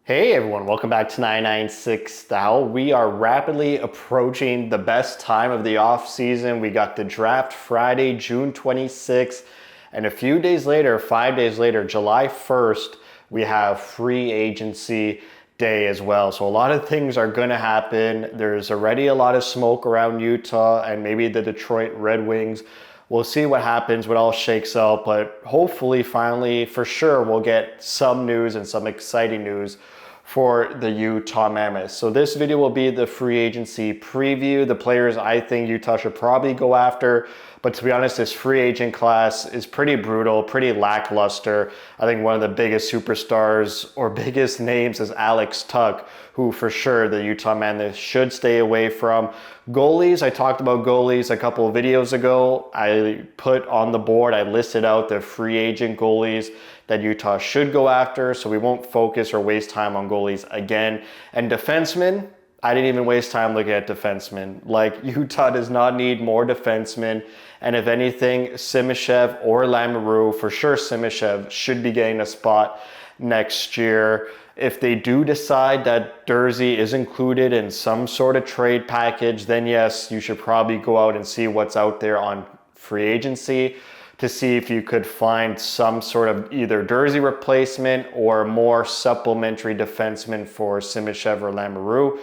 Hey everyone, welcome back to 996 The Howl. We are rapidly approaching the best time of the off season. We got the draft Friday, June 26th, and a few days later, 5 days later, July 1st, we have free agency day as well. So a lot of things are going to happen. There's already a lot of smoke around Utah and maybe the Detroit Red Wings. We'll see what happens, what all shakes out, but hopefully, finally, for sure, we'll get some news and some exciting news for the Utah Mammoth. So this video will be the free agency preview, the players I think Utah should probably go after. But to be honest, this free agent class is pretty brutal, pretty lackluster. I think one of the biggest superstars or biggest names is Alex Tuck, who for sure the Utah Mammoth should stay away from. Goalies, I talked about goalies a couple of videos ago. I put on the board, I listed out the free agent goalies that Utah should go after, so we won't focus or waste time on goalies again. And defensemen, I didn't even waste time looking at defensemen. Like, Utah does not need more defensemen, and if anything, Simishev or Lamoureux, for sure Simishev, should be getting a spot next year. If they do decide that Durzi is included in some sort of trade package, then yes, you should probably go out and see what's out there on free agency to see if you could find some sort of either Durzi replacement or more supplementary defenseman for Simishev or Lamoureux.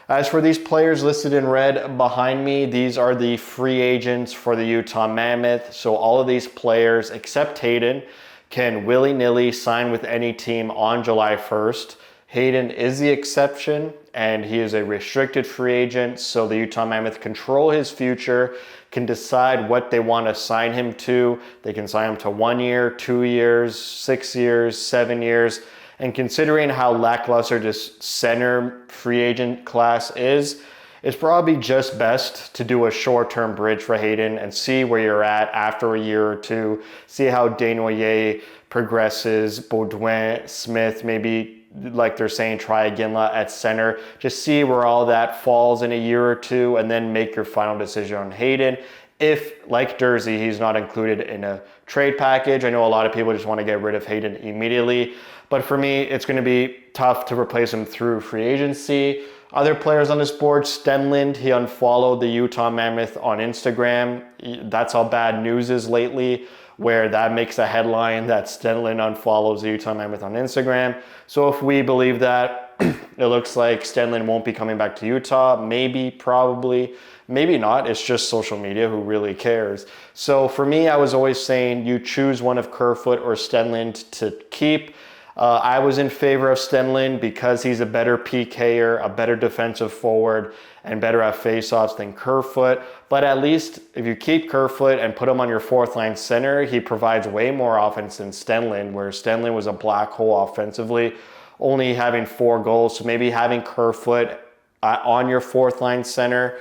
As for these players listed in red behind me, these are the free agents for the Utah Mammoth. So all of these players, except Hayden, can willy-nilly sign with any team on July 1st. Hayden is the exception, and he is a restricted free agent, so the Utah Mammoth control his future, can decide what they want to sign him to. They can sign him to 1 year, 2 years, 6 years, 7 years. And considering how lackluster this center free agent class is, it's probably just best to do a short-term bridge for Hayden and see where you're at after a year or two. See how Desnoyers progresses, Baudouin, Smith, maybe like they're saying, try Ginla at center. Just see where all that falls in a year or two and then make your final decision on Hayden. If, like Durzi, he's not included in a trade package. I know a lot of people just want to get rid of Hayden immediately, but for me, it's going to be tough to replace him through free agency. Other players on this board, Stenlund, he unfollowed the Utah Mammoth on Instagram. That's how bad news is lately, where that makes a headline that Stenlund unfollows the Utah Mammoth on Instagram. So if we believe that, it looks like Stenlund won't be coming back to Utah. Maybe, probably, maybe not. It's just social media. Who really cares? So for me, I was always saying you choose one of Kerfoot or Stenlund to keep. I was in favor of Stenlund because he's a better PKer, a better defensive forward, and better at faceoffs than Kerfoot. But at least if you keep Kerfoot and put him on your fourth line center, he provides way more offense than Stenlund, where Stenlund was a black hole offensively, only having 4 goals. So maybe having Kerfoot on your fourth line center,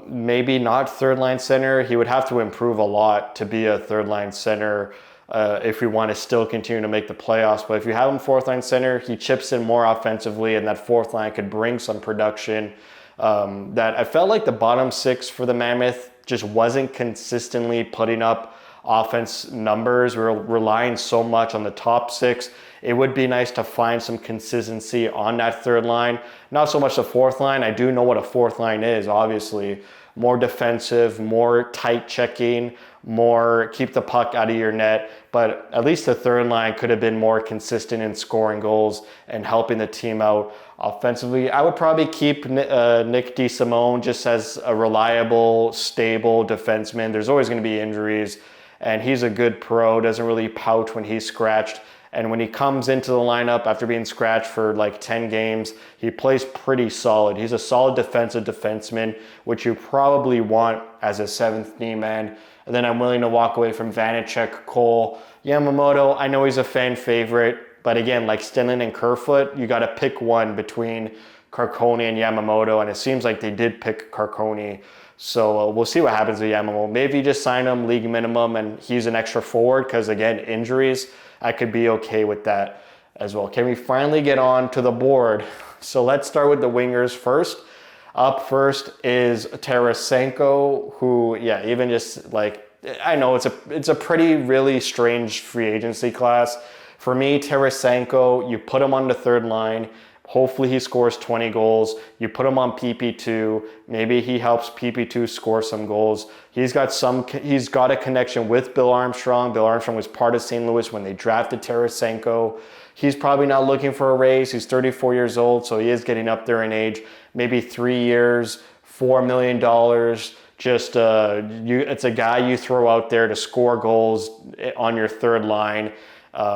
maybe not third line center. He would have to improve a lot to be a third line center if we want to still continue to make the playoffs. But if you have him fourth line center, he chips in more offensively, and that fourth line could bring some production. That I felt like the bottom 6 for the Mammoth just wasn't consistently putting up offense numbers. We were relying so much on the top 6. It would be nice to find some consistency on that third line. Not so much the fourth line. I do know what a fourth line is, obviously. More defensive, more tight checking, more keep the puck out of your net. But at least the third line could have been more consistent in scoring goals and helping the team out offensively. I would probably keep Nick DeSimone just as a reliable, stable defenseman. There's always going to be injuries, and he's a good pro, doesn't really pout when he's scratched. And when he comes into the lineup after being scratched for like 10 games, he plays pretty solid. He's a solid defensive defenseman, which you probably want as a 7th D-man. And then I'm willing to walk away from Vanacek, Cole, Yamamoto. I know he's a fan favorite, but again, like Stenlund and Kerfoot, you got to pick one between Carcone and Yamamoto, and it seems like they did pick Carcone. So we'll see what happens with Yamamoto. Maybe just sign him league minimum and he's an extra forward because, again, injuries. I could be okay with that as well. Can we finally get on to the board? So let's start with the wingers first. Up first is Tarasenko, who, yeah, even just like, I know it's a pretty really strange free agency class For me, Tarasenko, you put him on the third line. Hopefully he scores 20 goals. You put him on PP2. Maybe he helps PP2 score some goals. He's got a connection with Bill Armstrong. Bill Armstrong was part of St. Louis when they drafted Tarasenko. He's probably not looking for a raise. He's 34 years old, so he is getting up there in age. Maybe 3 years, $4 million. It's a guy you throw out there to score goals on your third line.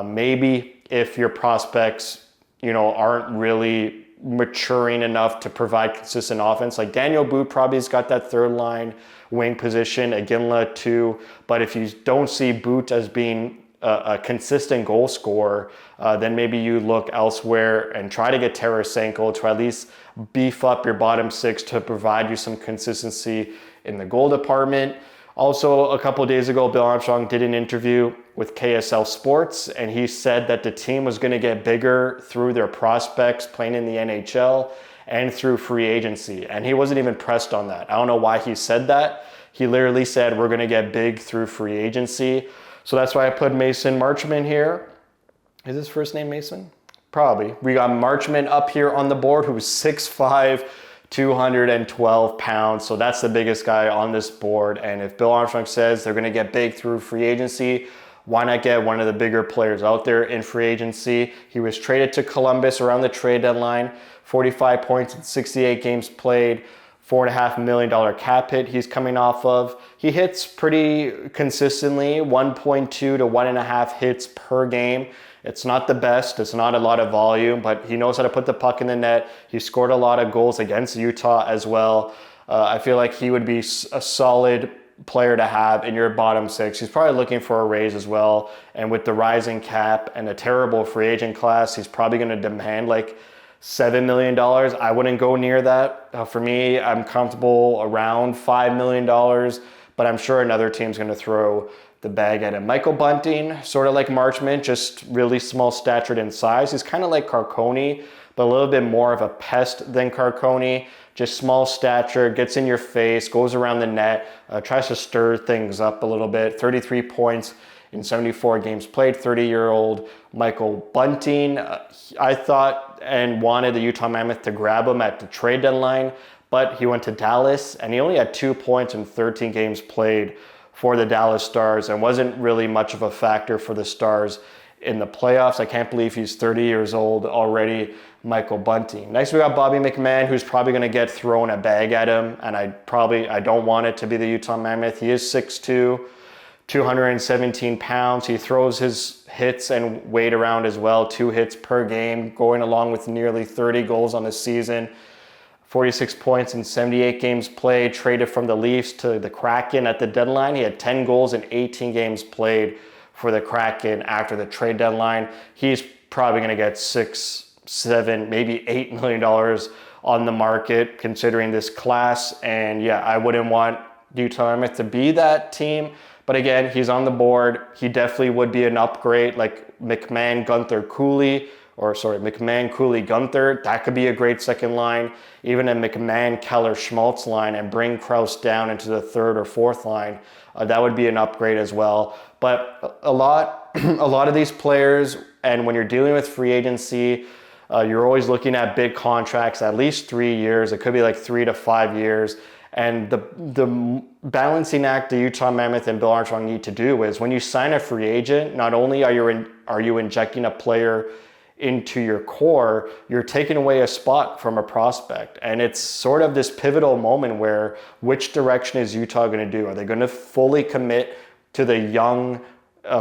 Maybe if your prospects, aren't really maturing enough to provide consistent offense. Like Daniel Boot probably has got that third line wing position, Iginla too. But if you don't see Boot as being a consistent goal scorer, then maybe you look elsewhere and try to get Tarasenko to at least beef up your bottom six to provide you some consistency in the goal department. Also, a couple of days ago, Bill Armstrong did an interview with KSL Sports, and he said that the team was going to get bigger through their prospects playing in the NHL and through free agency. And he wasn't even pressed on that. I don't know why he said that. He literally said, we're going to get big through free agency. So that's why I put Mason Marchment here. Is his first name Mason? Probably. We got Marchment up here on the board, who's 6'5", 212 pounds. So that's the biggest guy on this board. And if Bill Armstrong says they're going to get big through free agency, why not get one of the bigger players out there in free agency? He was traded to Columbus around the trade deadline, 45 points in 68 games played, $4.5 million cap hit he's coming off of. He hits pretty consistently, 1.2 to 1.5 hits per game. It's not the best. It's not a lot of volume, but he knows how to put the puck in the net. He scored a lot of goals against Utah as well. I feel like he would be a solid player to have in your bottom six. He's probably looking for a raise as well. And with the rising cap and a terrible free agent class, he's probably going to demand like $7 million. I wouldn't go near that. For me, I'm comfortable around $5 million, but I'm sure another team's going to throw the bag at him. Michael Bunting, sort of like Marchment, just really small statured in size. He's kind of like Carconi, but a little bit more of a pest than Carconi. Just small stature, gets in your face, goes around the net, tries to stir things up a little bit. 33 points in 74 games played, 30-year-old Michael Bunting. I thought and wanted the Utah Mammoth to grab him at the trade deadline, but he went to Dallas and he only had 2 points in 13 games played for the Dallas Stars and wasn't really much of a factor for the Stars in the playoffs. I can't believe he's 30 years old already, Michael Bunting. Next, we got Bobby McMahon, who's probably going to get thrown a bag at him, and I don't want it to be the Utah Mammoth. He is 6'2", 217 pounds. He throws his hits and weight around as well, 2 hits per game, going along with nearly 30 goals on the season. 46 points in 78 games played, traded from the Leafs to the Kraken at the deadline. He had 10 goals in 18 games played for the Kraken after the trade deadline. He's probably going to get $6, $7, maybe $8 million on the market considering this class. And yeah, I wouldn't want Utah Mammoth to be that team. But again, he's on the board. He definitely would be an upgrade like McMahon, Cooley, Gunther. That could be a great second line. Even a McMahon, Keller, Schmaltz line and bring Krause down into the third or fourth line. That would be an upgrade as well. But a lot of these players, and when you're dealing with free agency, you're always looking at big contracts, at least 3 years. It could be like 3 to 5 years. And the balancing act the Utah Mammoth and Bill Armstrong need to do is when you sign a free agent, not only are you injecting a player into your core, you're taking away a spot from a prospect. And it's sort of this pivotal moment where which direction is Utah going to do? Are they going to fully commit to the young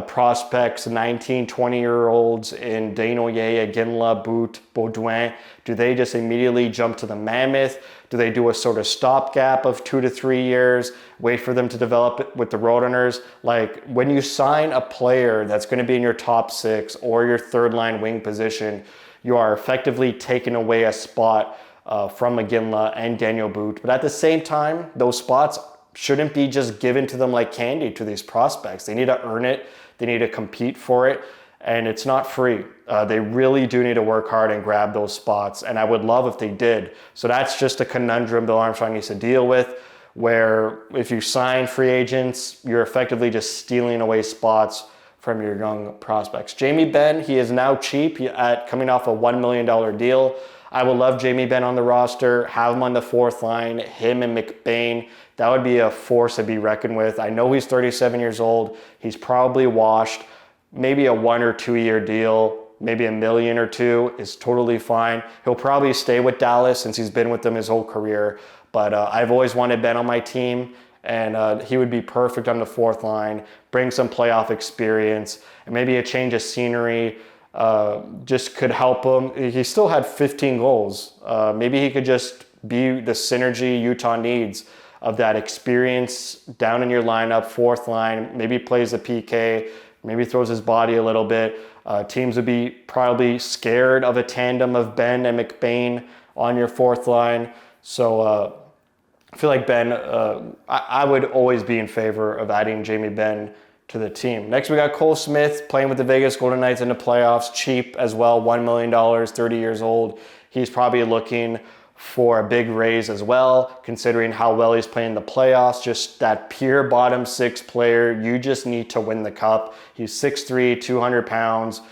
prospects, 19, 20-year-olds in Desnoyers, Iginla, Boot, Baudouin? Do they just immediately jump to the Mammoth? Do they do a sort of stopgap of 2 to 3 years, wait for them to develop it with the Roadrunners? Like when you sign a player that's going to be in your top 6 or your third line wing position, you are effectively taking away a spot from Iginla and Daniel Boot. But at the same time, those spots shouldn't be just given to them like candy to these prospects. They need to earn it. They need to compete for it. And it's not free. They really do need to work hard and grab those spots. And I would love if they did. So that's just a conundrum Bill Armstrong needs to deal with, where if you sign free agents, you're effectively just stealing away spots from your young prospects. Jamie Benn, he is now cheap at coming off a $1 million deal. I would love Jamie Benn on the roster, have him on the fourth line, him and McBain. That would be a force to be reckoned with. I know he's 37 years old. He's probably washed. Maybe a 1 or 2 year deal, maybe $1 million or $2 million is totally fine. He'll probably stay with Dallas since he's been with them his whole career. But I've always wanted Ben on my team, and he would be perfect on the fourth line, bring some playoff experience, and maybe a change of scenery just could help him. He still had 15 goals. Maybe he could just be the synergy Utah needs of that experience down in your lineup, fourth line, maybe plays the PK, maybe throws his body a little bit. Teams would be probably scared of a tandem of Ben and McBain on your fourth line. So I feel like Ben, I would always be in favor of adding Jamie Benn to the team. Next, we got Cole Smith playing with the Vegas Golden Knights in the playoffs, cheap as well, $1 million, 30 years old. He's probably looking for a big raise as well, considering how well he's playing the playoffs. Just that pure bottom six player. You just need to win the cup. He's 6'3", 200 pounds,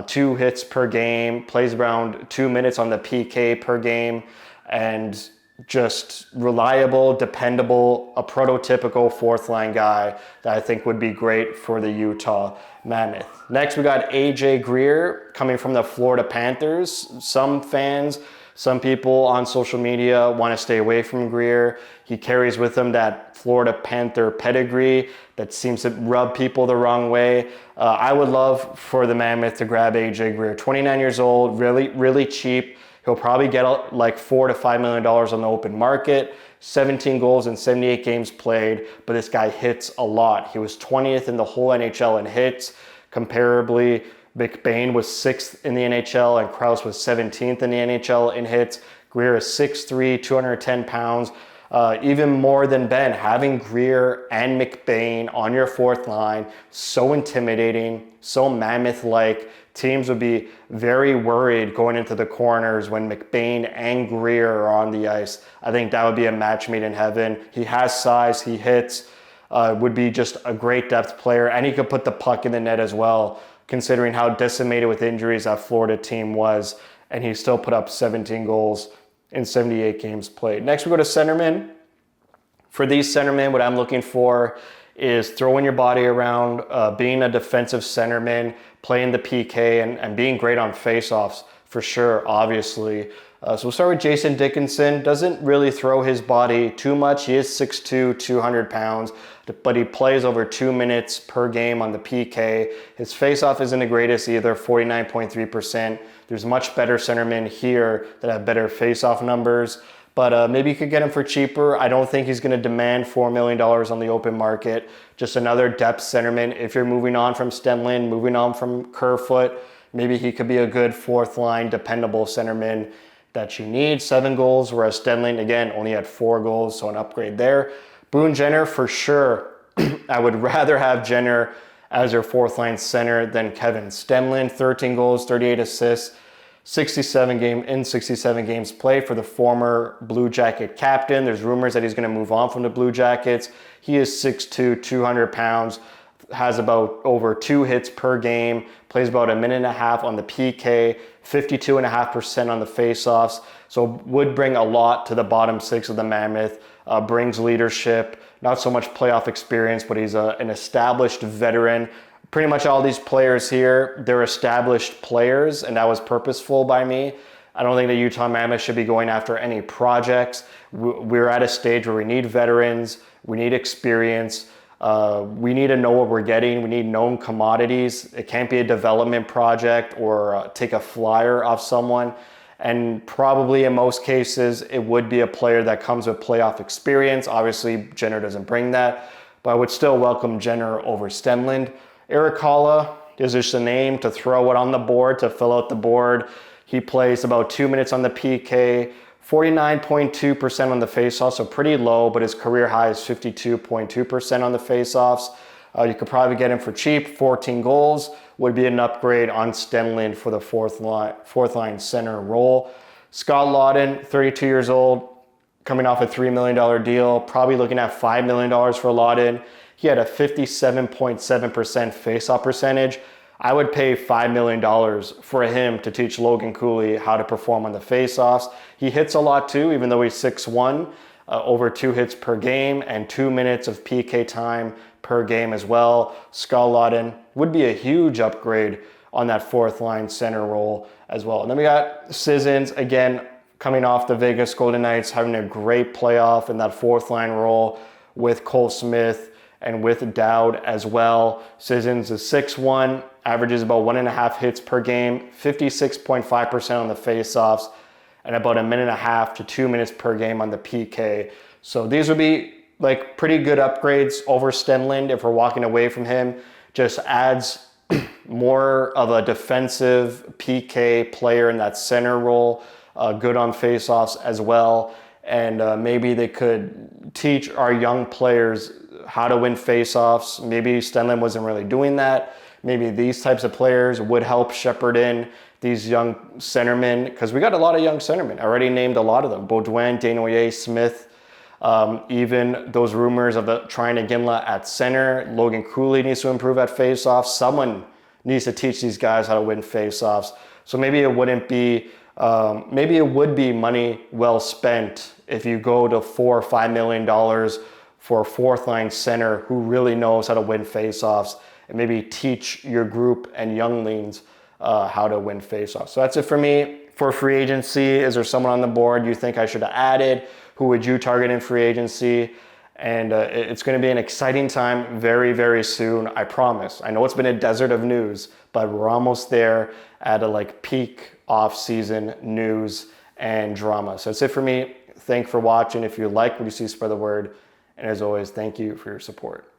2 hits per game, plays around 2 minutes on the PK per game, and just reliable, dependable, a prototypical fourth line guy that I think would be great for the Utah Mammoth. Next, we got AJ Greer coming from the Florida Panthers. Some people on social media want to stay away from Greer. He carries with him that Florida Panther pedigree that seems to rub people the wrong way. I would love for the Mammoth to grab AJ Greer. 29 years old, really, really cheap. He'll probably get like $4 to $5 million on the open market. 17 goals in 78 games played, but this guy hits a lot. He was 20th in the whole NHL in hits. Comparably, McBain was 6th in the NHL and Krause was 17th in the NHL in hits. Greer is 6'3", 210 pounds. Even more than Ben, having Greer and McBain on your fourth line, so intimidating, so Mammoth-like. Teams would be very worried going into the corners when McBain and Greer are on the ice. I think that would be a match made in heaven. He has size, he hits, would be just a great depth player, and he could put the puck in the net as well, considering how decimated with injuries that Florida team was, and he still put up 17 goals in 78 games played. Next, we go to centermen. For these centermen, what I'm looking for is throwing your body around, being a defensive centerman, playing the PK, and being great on faceoffs for sure, obviously. So we'll start with Jason Dickinson. Doesn't really throw his body too much. He is 6'2", 200 pounds, but he plays over 2 minutes per game on the PK. His faceoff isn't the greatest either, 49.3%. There's much better centermen here that have better faceoff numbers, but maybe you could get him for cheaper. I don't think he's going to demand $4 million on the open market. Just another depth centerman. If you're moving on from Stenlund, moving on from Kerfoot, maybe he could be a good fourth line, dependable centerman that you need. 7 goals, whereas Stenlund, again, only had 4 goals, so an upgrade there. Boone Jenner, for sure. I would rather have Jenner as your fourth line center than Kevin Stenlund. 13 goals, 38 assists, 67 games played for the former Blue Jacket captain. There's rumors that he's going to move on from the Blue Jackets. He is 6'2", 200 pounds, has about over 2 hits per game, plays about 1.5 minutes on the PK, 52.5% on the faceoffs. So would bring a lot to the bottom six of the Mammoth, brings leadership, not so much playoff experience, but he's an established veteran. Pretty much all these players here, they're established players, and that was purposeful by me. I don't think the Utah Mammoth should be going after any projects. We're at a stage where we need veterans, we need experience, we need to know what we're getting, we need known commodities. It can't be a development project or take a flyer off someone. And probably in most cases, it would be a player that comes with playoff experience. Obviously, Jenner doesn't bring that, but I would still welcome Jenner over Stenlund. Eric Holla is just a name to throw it on the board, to fill out the board. He plays about 2 minutes on the PK, 49.2% on the faceoffs, so pretty low, but his career high is 52.2% on the faceoffs. You could probably get him for cheap. 14 goals would be an upgrade on Stenlund for the fourth line center role. Scott Lawton, 32 years old, coming off a $3 million deal, probably looking at $5 million for Lawton. He had a 57.7% face-off percentage. I would pay $5 million for him to teach Logan Cooley how to perform on the face-offs. He hits a lot too, even though he's 6'1", over 2 hits per game and 2 minutes of PK time per game as well. Skull Lawton would be a huge upgrade on that fourth line center role as well. And then we got Sissons, again, coming off the Vegas Golden Knights, having a great playoff in that fourth line role with Cole Smith and with Dowd as well. Sissons is 6'1", averages about 1.5 hits per game, 56.5% on the faceoffs, and about 1.5 to 2 minutes per game on the PK. So these would be like pretty good upgrades over Stenlund if we're walking away from him. Just adds more of a defensive PK player in that center role, good on faceoffs as well. And maybe they could teach our young players how to win faceoffs. Maybe Stenlund wasn't really doing that. Maybe these types of players would help shepherd in these young centermen, because we got a lot of young centermen. I already named a lot of them: Baudouin, Desnoyers, Smith. Even those rumors of trying to Ginla at center. Logan Cooley needs to improve at faceoffs. Someone needs to teach these guys how to win faceoffs. So maybe it wouldn't be, maybe it would be money well spent if you go to $4 or $5 million for a fourth line center who really knows how to win faceoffs, and maybe teach your group and younglings how to win faceoffs. So that's it for me. For free agency, is there someone on the board you think I should have added? Who would you target in free agency? And it's going to be an exciting time very, very soon, I promise. I know it's been a desert of news, but we're almost there at a peak off-season news and drama. So that's it for me. Thanks for watching. If you like what you see, spread the word. And as always, thank you for your support.